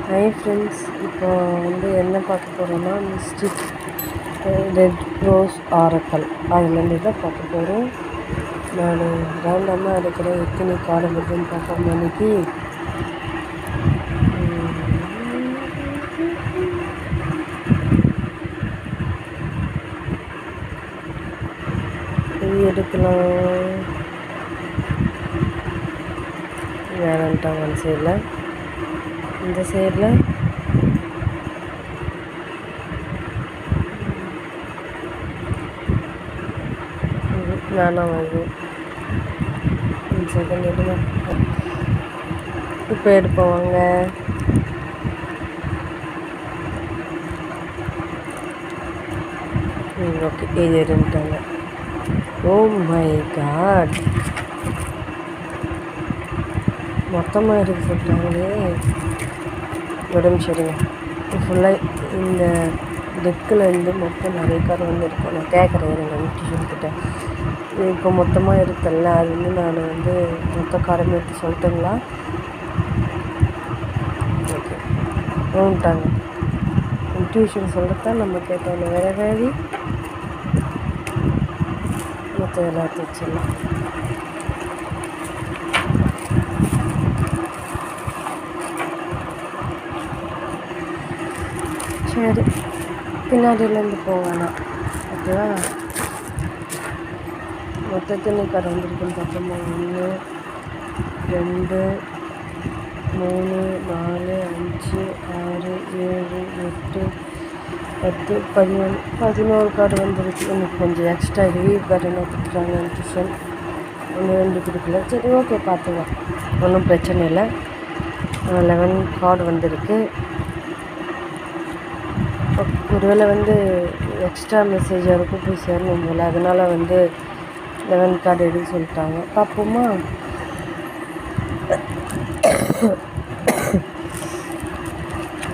Hi friends, இப்போ என்ன பார்க்க போகிறோன்னா மிஸ்டிக் ரெட் ரோஸ் ஆரக்கல் அதுலேருந்து தான் பார்க்க போகிறோம். நான் ரேண்டமாக இருக்கிற எத்தனை கார்டு வருதுன்னு பார்ப்போம். மணிக்கு இது எடுக்கலாம் வேணான்ட்டாங்க. அந்த சைடில் இந்த சைடில் வேணாம் வருது. செகண்ட் எடுங்க. இப்போ எடுப்போம் வாங்க. ஓகே, இது இருந்துட்டாங்க. ஓ மை காட், மொத்தமாக இருக்குது சொல்லிட்டாங்களே. உடம்பு சரிங்க. ஃபுல்லாக இந்த டெக்கில் மொத்தம் நிறைய கார் இருக்கும். நான் கேட்குறேன் எங்கள் டியூஷன்கிட்ட. இப்போ மொத்தமாக இருக்குல்ல, அது நான் மொத்த காரமே எடுத்து சொல்லட்டுங்களா? ஓகே, ஓன்ட்டாங்க. டியூஷன் சொல்கிறத நம்ம கேட்டோம். வேறு வேறு மொத்தம் எல்லாத்தையும் வச்சிடலாம். சரி, பின்னாடியிலேருந்து போவேண்ணா. ஓகேவா? மொத்தத்தில் கார் வந்திருக்குன்னு பார்த்தோம்னா 1 2 3 4 5 6 7 8 10 11 கார்டு வந்துருக்கு. எனக்கு கொஞ்சம் எக்ஸ்ட்ரா ஹெவி கார்டு என்ன கொடுத்துட்டாங்க டியூஷன். 1 2 கொடுக்கல. சரி, ஓகே, பார்த்துக்கலாம், ஒன்றும் பிரச்சனை இல்லை. 11 கார்டு வந்திருக்கு. ஒருவேளை எக்ஸ்ட்ரா மெசேஜ் இருக்கும் போய் சேரணும் போல், அதனால் 11 கார்டு எடுக்க சொல்லிட்டாங்க. பார்ப்போமா?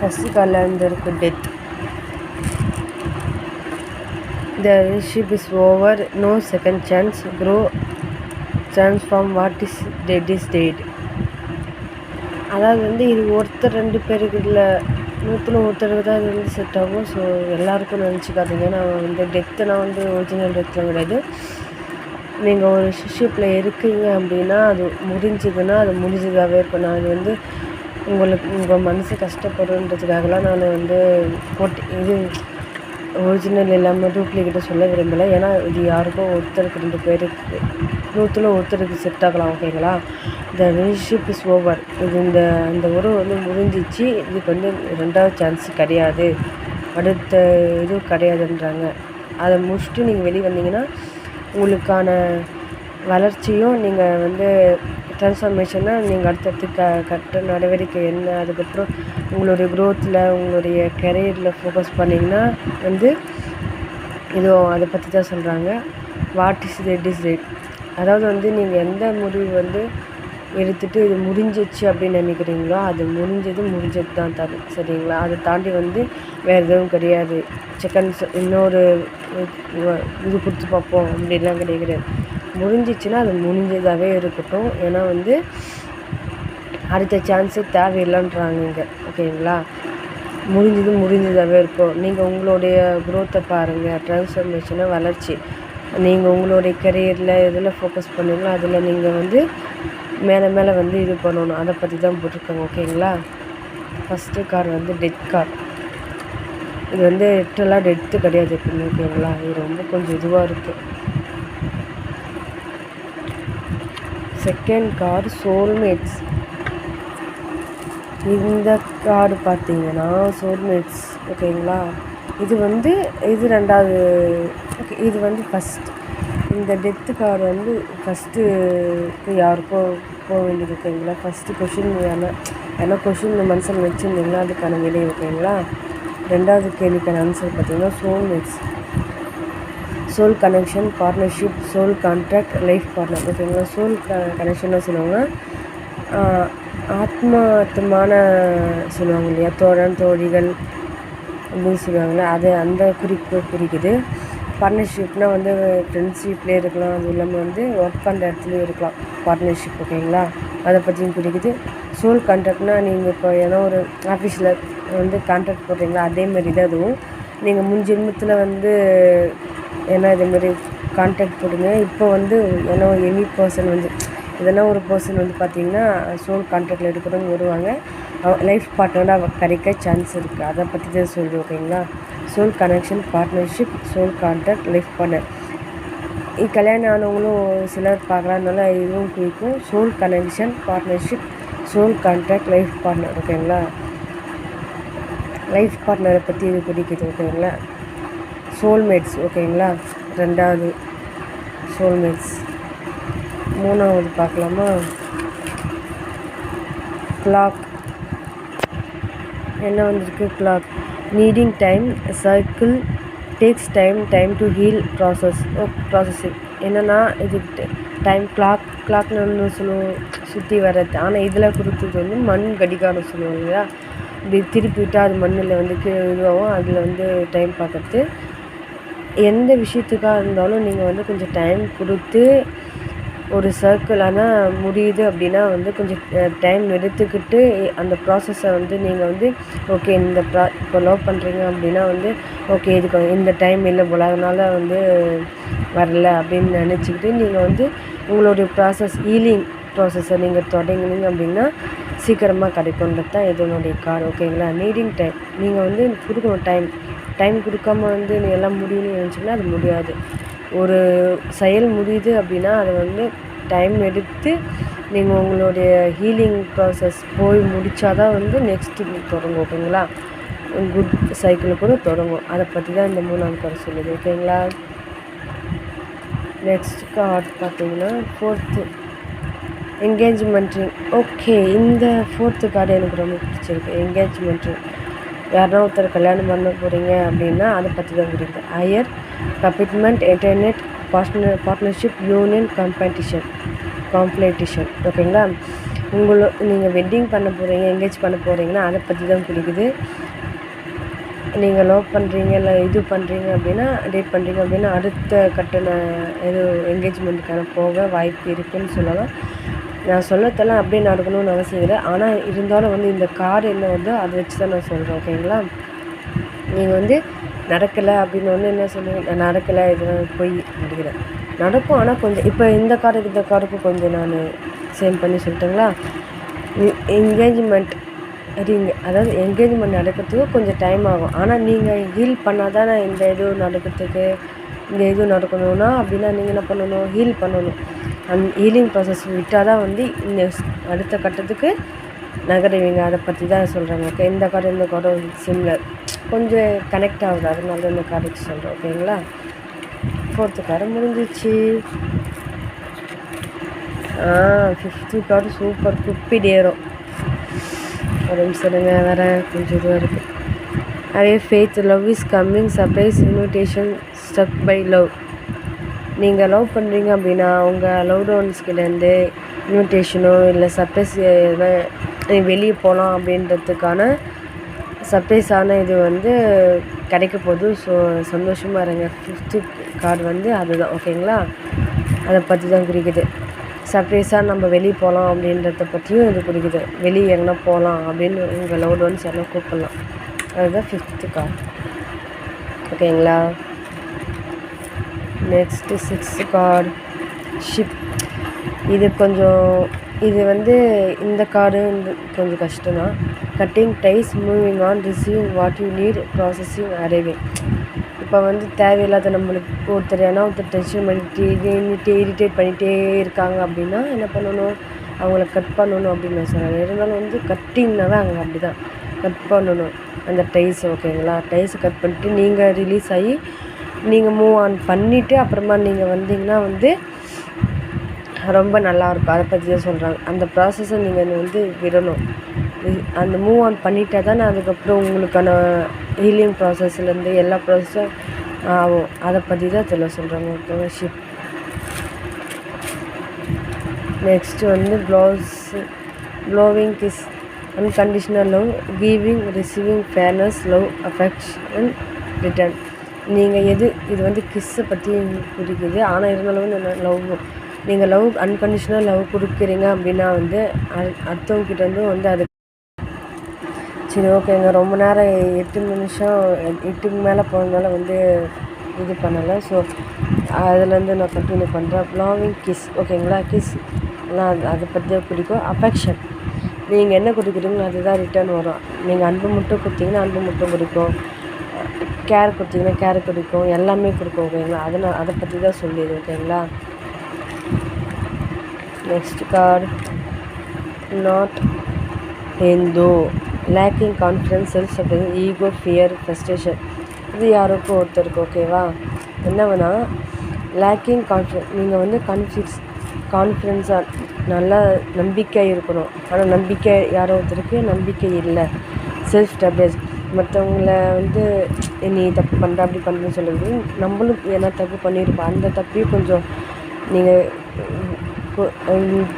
ஃபஸ்ட்டு கார்டில் இருக்குது death. The relationship is over, no second chance, grow, transform, what is dead is dead. அதாவது இது ஒருத்தர் 2 பேருக்குள்ள 100ல் ஒருத்தருக்கு தான் இது செட் ஆகும். ஸோ எல்லாருக்கும் நினச்சிக்காதீங்க. நான் டெத்து நான் ஒரிஜினல் டெத்தில் கிடையாது. நீங்கள் ஒரு ரிலேஷன்ஷிப்பில் இருக்கீங்க அப்படின்னா அது முடிஞ்சுதுன்னா அது முடிஞ்சதாகவே இருக்கும். நான் உங்களுக்கு உங்கள் மனசு கஷ்டப்படுன்றதுக்காகலாம் நான் போட்டு இது ஒரிஜினல் இல்லாமல் டூப்ளிகேட்டை சொல்ல விரும்பலை. ஏன்னா இது யாருக்கும் ஒருத்தருக்கு 2 பேருக்கு 100ல் ஒருத்தருக்கு செட் ஆகலாம். ஓகேங்களா? இந்த ரிலேஷன்ஷிப் இஸ் ஓவர். இது அந்த உறவு முடிஞ்சிச்சு. இதுக்கு 2வது சான்ஸ் கிடையாது, அடுத்த இதுவும் கிடையாதுன்றாங்க. அதை முடிச்சுட்டு நீங்கள் வெளியே வந்தீங்கன்னா உங்களுக்கான வளர்ச்சியும் நீங்கள் ட்ரான்ஸ்ஃபார்மேஷனாக நீங்கள் அடுத்தடுத்து கட்ட நடவடிக்கை என்ன, அதுக்கப்புறம் உங்களுடைய க்ரோத்தில் உங்களுடைய கெரியரில் ஃபோக்கஸ் பண்ணிங்கன்னா இதுவும் அதை பற்றி தான் சொல்கிறாங்க. What is red is red. அதாவது நீங்கள் எந்த முடிவு எடுத்துகிட்டு இது முடிஞ்சிச்சு அப்படின்னு நினைக்கிறீங்களோ அது முடிஞ்சது தான் தரும். சரிங்களா? அதை தாண்டி வேறு எதுவும் கிடையாது. செகண்ட்ஸ் இன்னொரு இது கொடுத்து பார்ப்போம் அப்படின்லாம் கிடையாது. முடிஞ்சிச்சுன்னா அது முடிஞ்சதாகவே இருக்கட்டும். ஏன்னா அடுத்த சான்ஸு தேவையில்லைன்றாங்க இங்கே. ஓகேங்களா? முடிஞ்சதாகவே இருக்கும். நீங்கள் உங்களுடைய க்ரோத்தை பாருங்கள், ட்ரான்ஸ்ஃபர்மேஷனை, வளர்ச்சி. நீங்கள் உங்களுடைய கெரியரில் எதில் ஃபோக்கஸ் பண்ணுங்களோ அதில் நீங்கள் மேலே இது பண்ணணும். அதை பற்றி தான் போட்டிருக்காங்க. ஓகேங்களா? First car death car. இது லிட்டரலாக டெத்து கிடையாது எப்படின்னு. ஓகேங்களா? இது ரொம்ப கொஞ்சம் இதுவாக இருக்குது. Second car soulmates. இந்த கார்டு பார்த்தீங்கன்னா சோல்மேட்ஸ். ஓகேங்களா? இது இது 2வது. ஓகே, இது ஃபஸ்ட். இந்த டெத்து கார்டு ஃபஸ்ட்டு யாருக்கோ போக வேண்டியது. ஓகேங்களா? ஃபஸ்ட்டு கொஷின் ஏன்னா கொஷின் மனசில் வச்சுருந்தீங்களா அதுக்கான விலை. ஓகேங்களா? 2வது கேள்விக்கான ஆன்சர் பார்த்தீங்கன்னா soulmates. Soul connection, partnership, soul contract, life partner. ஓகேங்களா? சோல் கனெக்ஷன்னாக சொல்லுவாங்கன்னா ஆத்மார்த்தமான சொல்லுவாங்க இல்லையா, தோழன் தோழிகள் அப்படின்னு சொல்லுவாங்களே, அது அந்த குறிக்குது. பார்ட்னர்ஷிப்னால் ஃப்ரெண்ட்ஷிப்லேயே இருக்கலாம், அது இல்லாமல் ஒர்க் பண்ணுற இடத்துலையும் இருக்கலாம் பார்ட்னர்ஷிப். ஓகேங்களா? அதை பற்றியும் குறிக்குது. சோல் கான்ட்ராக்ட்னால் நீங்கள் இப்போ ஏன்னா ஒரு ஆஃபீஸில் வந்து கான்ட்ராக்ட் போடுறீங்களா அதேமாரி தான் அதுவும் நீங்கள் முன் ஜென்மத்தில் வந்து ஏன்னா இதேமாரி கான்ட்ராக்ட் போடுங்க. இப்போ வந்து ஏன்னா எனி பர்சன் வந்து எதனா ஒரு பர்சன் வந்து பார்த்திங்கன்னா சோல் கான்ட்ராக்டில் எடுக்கிறவங்க வருவாங்க. லைஃப் பார்ட்னராக கிடைக்க சான்ஸ் இருக்குது. அதை பற்றி தான் சொல்லுது ஓகேங்களா. Soul connection, partnership, soul contract, life partner. கல்யாணம் ஆனவங்களும் சிலர் பார்க்குறதுனால இதுவும் குறிக்கும். Soul connection, partnership, soul contract, life partner ஓகேங்களா. லைஃப் பார்ட்னரை பற்றி இது குறிக்குது ஓகேங்களா. சோல்மேட்ஸ் ஓகேங்களா. ரெண்டாவது சோல்மேட்ஸ். மூணாவது பார்க்கலாமா. கிளாக் என்ன வந்திருக்கு. Clock needing time, circle, takes time to heal, processing. என்னென்னா இதுக்கு டைம் கிளாக்னு ஒன்று சொல்லுவோம் சுற்றி வர்றது. ஆனால் இதில் கொடுத்தது வந்து மண் கடிகாரம் சொல்லுவோம் இல்லையா. இப்படி திருப்பி விட்டால் அது மண்ணில் வந்து இதுவாகும். அதில் வந்து டைம் பார்க்கறது. எந்த விஷயத்துக்காக இருந்தாலும் நீங்கள் வந்து கொஞ்சம் டைம் கொடுத்து ஒரு சர்க்கிள் ஆனால் முடியுது அப்படின்னா வந்து கொஞ்சம் டைம் எடுத்துக்கிட்டு அந்த ப்ராசஸை வந்து நீங்கள் வந்து ஓகே இப்போ லவ் பண்ணுறீங்க அப்படின்னா வந்து ஓகே இதுக்கு இந்த டைம் இல்லை போல் அதனால் வந்து வரல அப்படின்னு நினச்சிக்கிட்டு நீங்கள் வந்து உங்களுடைய ஹீலிங் ப்ராசஸை நீங்கள் தொடங்கினீங்க அப்படின்னா சீக்கிரமாக கிடைக்குன்றது தான் இதனுடைய கார் ஓகேங்களா. நீடிங் டைம் நீங்கள் வந்து கொடுக்கணும். டைம் கொடுக்காம வந்து நீ எல்லாம் முடியும்னு நினச்சிங்கன்னா அது முடியாது. ஒரு செயல் முடியுது அப்படின்னா அதை வந்து டைம் எடுத்து நீங்கள் உங்களுடைய ஹீலிங் ப்ராசஸ் போய் முடித்தா தான் வந்து நெக்ஸ்ட்டு தொடங்கும் ஓகேங்களா. குட் சைக்கிள் கூட தொடங்கும். அதை பற்றி தான் இந்த 3ஆவது கார்டு சொல்லுது ஓகேங்களா. நெக்ஸ்ட் கார்டு பார்த்தீங்கன்னா 4th என்கேஜ்மெண்ட் ரிங். ஓகே, இந்த 4th கார்டு எனக்கு ரொம்ப பிடிச்சிருக்கு. Engagement ring. யாருன்னா ஒருத்தர் கல்யாணம் பண்ண போகிறீங்க அப்படின்னா அதை பற்றி தான் புரியுது. Higher commitment, internet, partnership, union, competition ஓகேங்களா. நீங்கள் வெட்டிங் பண்ண போகிறீங்க, என்கேஜ் பண்ண போகிறீங்கன்னா அதை பற்றி தான் பிடிக்குது. நீங்கள் லவ் பண்ணுறீங்க இல்லை இது பண்ணுறீங்க அப்படின்னா டேட் பண்ணுறீங்க அப்படின்னா அடுத்த கட்டண இது என்கேஜ்மெண்ட்டுக்கான போக வாய்ப்பு இருக்குதுன்னு சொல்லலாம். நான் சொல்லத்தெல்லாம் அப்படியே நடக்கணும்னு அவசியம் இல்லை. ஆனால் இருந்தாலும் வந்து இந்த கார்டு என்ன வருதோ அதை வச்சு தான் நான் சொல்கிறேன் ஓகேங்களா. நீங்கள் வந்து நடக்கலை அப்படின்னு ஒன்று என்ன சொல்லுங்கள். நான் நடக்கலை இது போய் நடிக்கிறேன் நடக்கும். ஆனால் கொஞ்சம் இப்போ இந்த கார்டுக்கும் கொஞ்சம் நான் சேம் பண்ணி சொல்லிட்டுங்களா. என்கேஜ்மெண்ட் ரிங், அதாவது என்கேஜ்மெண்ட் நடக்கிறதுக்கு கொஞ்சம் டைம் ஆகும். ஆனால் நீங்கள் ஹீல் பண்ணால் தானே இந்த இது நடக்கிறதுக்கு இந்த இது நடக்கணும்னா அப்படின்னா நீங்கள் என்ன பண்ணணும், ஹீல் பண்ணணும். ஹீலிங் ப்ராசஸ் விட்டால் தான் வந்து இந்த அடுத்த கட்டத்துக்கு நகருவீங்க. அதை பற்றி தான் சொல்கிறாங்க ஓகே. இந்த கார்டும் சிம்லர் கொஞ்சம் கனெக்ட் ஆகுது. அதனால தான் இந்த கார்டுக்கு சொல்கிறேன் ஓகேங்களா. 4th கார்டு முடிஞ்சிச்சு. 5th கார்டு சூப்பர் குப்பி டேரும். ஒரு நிமிஷங்க வேறு கொஞ்சம் இதுவாக இருக்குது. நிறைய faith, love is coming, surprise, invitation, stuck by love. நீங்கள் லவ் பண்ணுறீங்க அப்படின்னா உங்கள் லவ் ஒன்ஸ்கிட்டேருந்து இன்விடேஷனோ இல்லை சர்ப்ரைஸ் வெளியே போகலாம் அப்படின்றதுக்கான சர்ப்ரைஸான இது வந்து கிடைக்க போகுது. ஸோ சந்தோஷமாக இருங்க. 5th கார்டு வந்து அதுதான் ஓகேங்களா. அதை பற்றி தான் குறிக்குது. சர்ப்ரைஸாக நம்ம வெளியே போகலாம் அப்படின்றத பற்றியும் இது குறிக்குது. வெளியே எங்கன்னா போகலாம் அப்படின்னு உங்கள் லவ் ஒன்ஸ் எல்லாம் கூப்பிடலாம். அதுதான் 5th கார்டு ஓகேங்களா. Next 6th card ship. இது வந்து இந்த கார்டு கொஞ்சம் கஷ்டம் தான். Cutting ties, moving on, receiving what you need, processing, arriving. இப்போ வந்து தேவையில்லாத நம்மளுக்கு ஒருத்தர் டென்ஷன் பண்ணிட்டு இரிட்டேட் பண்ணிகிட்டே இருக்காங்க அப்படின்னா என்ன பண்ணணும், அவங்கள கட் பண்ணணும் அப்படின்னு நான் சொல்கிறேன். இருந்தாலும் வந்து கட்டிங்னாவே அங்கே அப்படி தான் கட் பண்ணணும் அந்த டைஸ் ஓகேங்களா. டைஸை கட் பண்ணிட்டு நீங்கள் ரிலீஸ் ஆகி நீங்கள் மூவ் ஆன் பண்ணிவிட்டு அப்புறமா நீங்கள் வந்தீங்கன்னா வந்து ரொம்ப நல்லாயிருக்கும். அதை பற்றி தான் சொல்கிறாங்க. அந்த ப்ராசஸை நீங்கள் வந்து விடணும். அந்த மூவ் ஆன் பண்ணிட்டா தானே அதுக்கப்புறம் உங்களுக்கான ஹீலிங் ப்ராசஸ்லேருந்து எல்லா ப்ராசஸும் ஆகும். அதை பற்றி தான் இதில் சொல்கிறாங்க ஓகேவா. ஷிப். நெக்ஸ்ட்டு வந்து blowing kiss, unconditional love, giving, receiving, fairness, love, affection, return. நீங்கள் இது வந்து கிஸ்ஸை பற்றி குறிக்குது. ஆனால் இருந்தாலும் லவ் நீங்கள் அன்கண்டிஷனல் லவ் கொடுக்குறீங்க அப்படின்னா வந்து அடுத்தவங்ககிட்ட வந்து அது சரி ஓகேங்க. ரொம்ப நேரம் 8 நிமிஷம் 8க்கு மேலே போனதுனால வந்து இது பண்ணலை. ஸோ அதுலேருந்து நான் கண்டினியூ பண்ணுறேன். லாவிங் கிஸ் ஓகேங்களா. கிஸ் எல்லாம் அதை பற்றி தான் பிடிக்கும். அஃபெக்ஷன் நீங்கள் என்ன கொடுக்குறீங்களோ அதுதான் ரிட்டர்ன் வரும். நீங்கள் அன்பு மட்டும் கொடுத்தீங்கன்னா அன்பு மட்டும் கொடுக்கும். கேர் கொடுத்தீங்கன்னா கேர் கொடுக்கும். எல்லாமே கொடுக்கும் ஓகேங்களா. அதை பற்றி தான் சொல்லிடு ஓகேங்களா. நெக்ஸ்ட் கார்டு நாட் எந்தோ lacking confidence, self suppression, ego, fear, frustration. இது யாருக்கும் ஒருத்தருக்கு ஓகேவா. என்ன வேணால் லேக்கிங் கான்ஃபிடன்ஸ் நீங்கள் வந்து கான்ஃபிடென்ஸாக நல்லா நம்பிக்கை இருக்கணும். ஆனால் நம்பிக்கை யாரோ ஒருத்தருக்கு நம்பிக்கை இல்லை. செல்ஃப் ஸ்டபேஸ் மற்றவங்கள வந்து நீ தப்பு பண்ணுற அப்படி பண்ணுறேன்னு சொல்லுறது. நம்மளும் ஏன்னா தப்பு பண்ணியிருப்போம். அந்த தப்பையும் கொஞ்சம் நீங்கள்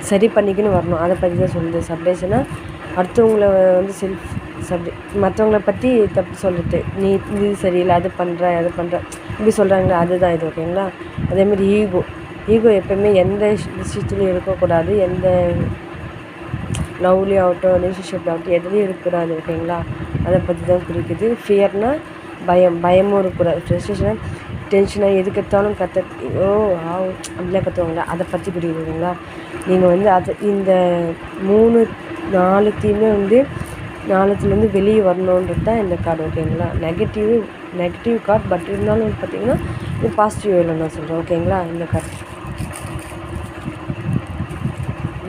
சரி பண்ணிக்கின்னு வரணும். அதை பற்றி தான் சொல்லுது. சப்ரேஷனாக அடுத்தவங்கள வந்து மற்றவங்கள பற்றி தப்பு சொல்கிறது. நீ இது சரியில்லை, அது பண்ணுற இப்படி சொல்கிறாங்களே அதுதான் இது ஓகேங்களா. அதேமாதிரி ஈகோ எப்போயுமே எந்த விஷயத்துலையும் இருக்கக்கூடாது. எந்த லவ்லேயும் ஆகட்டும், ரிலேஷன்ஷிப்பில் ஆகட்டும், எதுலேயும் இருக்கக்கூடாது ஓகேங்களா. அதை பற்றி தான் குறிக்குது. ஃபியர்னால் பயமும் இருக்கக்கூடாது. ஃப்ரஸ்ட்ரேஷனாக டென்ஷனாக எதுக்கெடுத்தாலும் அப்படிலாம் கற்றுவாங்களா, அதை பற்றி குறிக்குது ஓகேங்களா. நீங்கள் வந்து இந்த 4த்தையுமே வந்து 4த்துலேருந்து வெளியே வரணுன்றது தான் இந்த கார்டு ஓகேங்களா. Negative card. பட் இருந்தாலும் வந்து பார்த்திங்கன்னா இது பாசிட்டிவ் இல்லை நான் சொல்கிறேன் ஓகேங்களா. இந்த கார்டு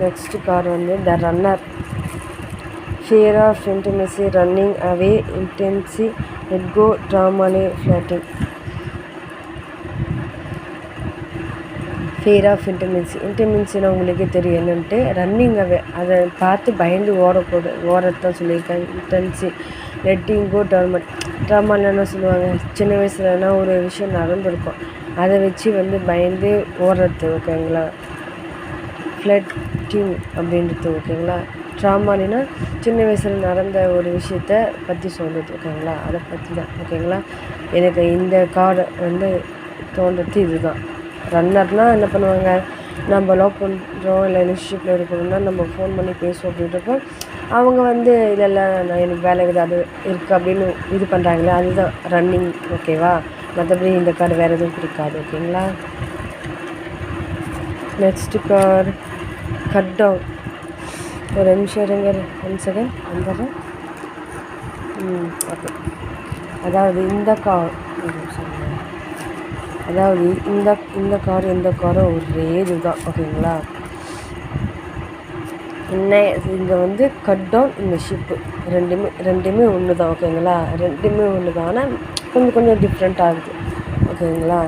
நெக்ஸ்ட் கார்டு வந்து the runner. Fear of intimacy, running away, intensity, let go, ட்ராமாலே, ஃப்ளட்டிங். ஃபியர் ஆஃப் இன்டிமென்சினா உங்களுக்கே தெரியும் என்னன்ட்டு. ரன்னிங் அவே அதை பார்த்து பயந்து ஓரத்தான் சொல்லியிருக்காங்க. இன்டென்சி, லெட்டிங் கோ, ட்ராமாவில் என்ன சொல்லுவாங்க, சின்ன வயசுலனா ஒரு விஷயம் நடந்திருக்கும் அதை வச்சு வந்து பயந்து ஓடுறது ஓகேங்களா. ஃப்ளட்டிங் அப்படின்றது ஓகேங்களா. ட்ராமாலினா சின்ன வயசில் நடந்த ஒரு விஷயத்தை பற்றி சொல்கிறது ஓகேங்களா. அதை பற்றி தான் ஓகேங்களா. எனக்கு இந்த கார்டு வந்து தோன்றது இதுதான். ரன்னர்னால் என்ன பண்ணுவாங்க, நம்ம லவ் பண்ணுறோம் இல்லை ரிலேஷன்ஷிப்பில் இருக்கணும்னா நம்ம ஃபோன் பண்ணி பேசுவோம் அப்படின்றப்போ அவங்க வந்து இதெல்லாம் நான் எனக்கு வேலை அது இருக்குது அப்படின்னு இது பண்ணுறாங்களே அதுதான் ரன்னிங் ஓகேவா. மற்றபடி இந்த கார்டு வேறு எதுவும் பிடிக்காது ஓகேங்களா. Next card cut down. ஒரு நிமிஷம் இருங்க, 1 செகண்ட் வந்துடுறேன். ஓகே. அதாவது இந்த கார் இந்த காரும் ஒரே இதுதான் ஓகேங்களா. இங்கே வந்து கட் டவுன், இந்த ஷிப்பு ரெண்டுமே ஒன்று தான் ஓகேங்களா. ரெண்டுமே ஒன்று தான், ஆனால் கொஞ்சம் டிஃப்ரெண்ட் ஆகுது ஓகேங்களா.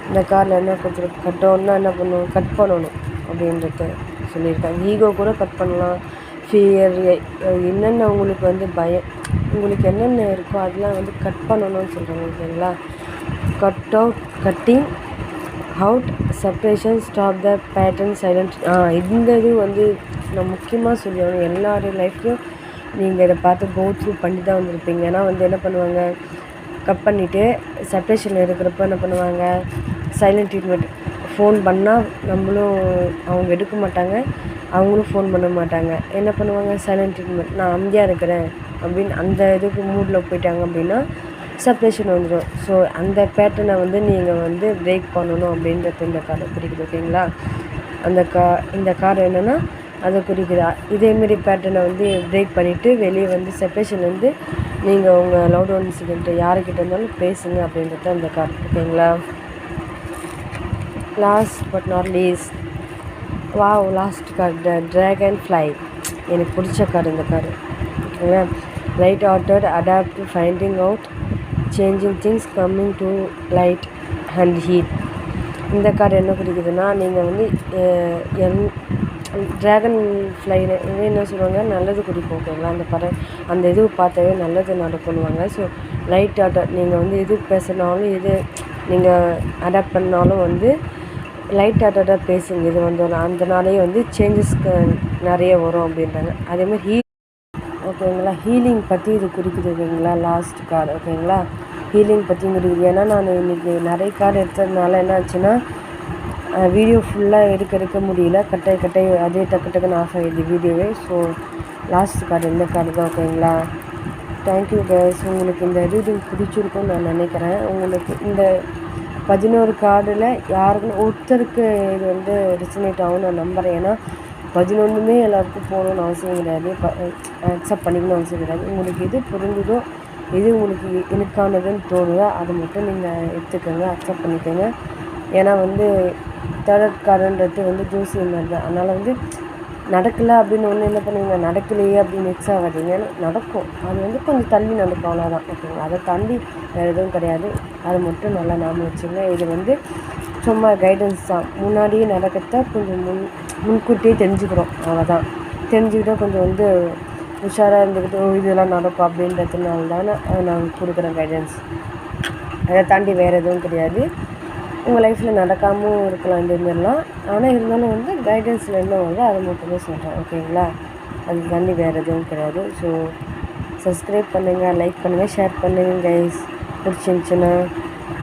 இந்த காரில் என்ன கொடுத்துருக்கு, கட் டவுன்னா என்ன பண்ணுவோம், கட் பண்ணணும் அப்படின்றது சொல்லியிருக்காங்க. ஈகோ கூட கட் பண்ணலாம். ஃபியர் என்னென்ன உங்களுக்கு வந்து பயம் உங்களுக்கு என்னென்ன இருக்கோ அதெல்லாம் வந்து கட் பண்ணணும்னு சொல்கிறாங்க ஓகேங்களா. Cutting out, separation, stop the pattern, silent. இந்த இது வந்து நான் முக்கியமாக சொல்லுவேன். எல்லாரும் லைஃப்லையும் நீங்கள் இதை பார்த்து கோ த்ரூ பண்ணி தான் வந்திருப்பீங்க. ஏன்னா வந்து என்ன பண்ணுவாங்க, கட் பண்ணிவிட்டு செப்ரேஷனில் இருக்கிறப்ப என்ன பண்ணுவாங்க, சைலண்ட் ட்ரீட்மெண்ட். ஃபோன் பண்ணால் நம்மளும் அவங்க எடுக்க மாட்டாங்க, அவங்களும் ஃபோன் பண்ண மாட்டாங்க. என்ன பண்ணுவாங்க, சைலண்ட் ட்ரீட்மெண்ட், நான் அமைதியாக இருக்கிறேன் அப்படின்னு அந்த இதுக்கு மூடில் போயிட்டாங்க அப்படின்னா செப்ரேஷன் வந்துடும். ஸோ அந்த பேட்டர்னை வந்து நீங்கள் வந்து பிரேக் பண்ணணும் அப்படின்றது இந்த கார்டை குறிக்குது ஓகேங்களா. இந்த கார்டு என்னென்னா அதை குறிக்குது. இதேமாரி பேட்டர்னை வந்து பிரேக் பண்ணிவிட்டு வெளியே வந்து செப்ரேஷன்லேருந்து நீங்கள் உங்கள் லவ் ஒன்ஸ்கிட்ட யாருக்கிட்ட இருந்தாலும் பேசுங்க அப்படின்றது தான் இந்த கார்டு ஓகேங்களா. Last but not least, last card dragon fly. எனக்கு பிடிச்ச கார்டு இந்த கார்டு ஓகேங்களா. Light hearted, adapt, finding out, changing things, coming to light and heat. இந்த கார்டு என்ன குறிக்குதுன்னா, நீங்கள் வந்து ட்ராகன் ஃப்ளை என்ன சொல்லுவாங்க, நல்லது குறிக்கும் ஓகேங்களா. அந்த இது பார்த்தாவே நல்லது நடக்கணுவாங்க. ஸோ லைட் ஹார்ட்டட், நீங்கள் வந்து எது பேசினாலும் எது நீங்கள் அடாப்ட் பண்ணாலும் வந்து லைட் ஹார்ட்டடாக பேசுங்க. இது வந்து அதனாலேயே வந்து சேஞ்சஸ்க்கு நிறைய வரும் அப்படின்றாங்க. அதேமாதிரி ஓகேங்களா. ஹீலிங் பற்றி இது குறிக்குது ஓகேங்களா. லாஸ்ட் கார்டு ஓகேங்களா. ஹீலிங் பற்றி குறிக்குது. ஏன்னா நான் இன்றைக்கி நிறைய கார்டு எடுத்ததுனால என்ன ஆச்சுன்னா வீடியோ ஃபுல்லாக எடுக்க முடியல, கட்டாய் அதே டக்குன்னு ஆஃப் ஆகிடுது வீடியோவே. ஸோ லாஸ்ட் கார்டு இந்த கார்டு தான், ஓகேங்களா? Thank you guys. உங்களுக்கு இந்த ரீடிங் பிடிச்சிருக்கும்னு நான் நினைக்கிறேன். உங்களுக்கு இந்த 11 கார்டில் யாருக்குன்னு ஒருத்தருக்கு இது வந்து ரிசனேட் ஆகும் நான் நம்புகிறேன். ஏன்னா 11மே எல்லாருக்கும் போகணுன்னு அவசியம் கிடையாது, அக்செப்ட் பண்ணிக்கணும்னு அவசியம் கிடையாது. உங்களுக்கு எது புரிஞ்சுதோ, எது உங்களுக்கு எனக்கானதுன்னு தோணுதோ அதை மட்டும் நீங்கள் எடுத்துக்கோங்க, அக்செப்ட் பண்ணிக்கோங்க. ஏன்னா வந்து தேர்ட் கார்டுன்றது வந்து ஜோசியம் மாதிரி தான். அதனால் வந்து நடக்கலை அப்படின்னு ஒன்று என்ன பண்ணுவீங்க, நடக்கலையே அப்படின்னு மிக்ஸ் ஆகாதீங்க. நடக்கும், அது வந்து கொஞ்சம் தள்ளி நடக்கும், அவ்வளோதான், ஓகேங்களா? அதை தாண்டி வேறு எதுவும் கிடையாது. அதை மட்டும் நல்லா ஞாபகம் வச்சுங்க. இது வந்து சும்மா கைடன்ஸ் தான். முன்னாடியே நடக்கிறத கொஞ்சம் முன்கூட்டியே தெரிஞ்சுக்கிறோம், அவ்வளோதான். தெரிஞ்சுக்கிட்டால் கொஞ்சம் வந்து உஷாராக இருந்துக்கிட்டு இதெல்லாம் நடக்கும் அப்படின்றதுனால தானே நான் கொடுக்குறேன் கைடன்ஸ். அதை தாண்டி வேறு எதுவும் கிடையாது. உங்கள் லைஃப்பில் நடக்காமல் இருக்கலாம் இந்த மாதிரிலாம், ஆனால் இருந்தாலும் வந்து கைடன்ஸில் என்ன வருதோ அதை மட்டுமே சொல்கிறேன், ஓகேங்களா? அது தாண்டி வேறு எதுவும் கிடையாது. ஸோ சப்ஸ்கிரைப் பண்ணுங்கள், லைக் பண்ணுங்கள், ஷேர் பண்ணுங்கள் கைஸ், பிடிச்சிருந்துச்சுன்னா.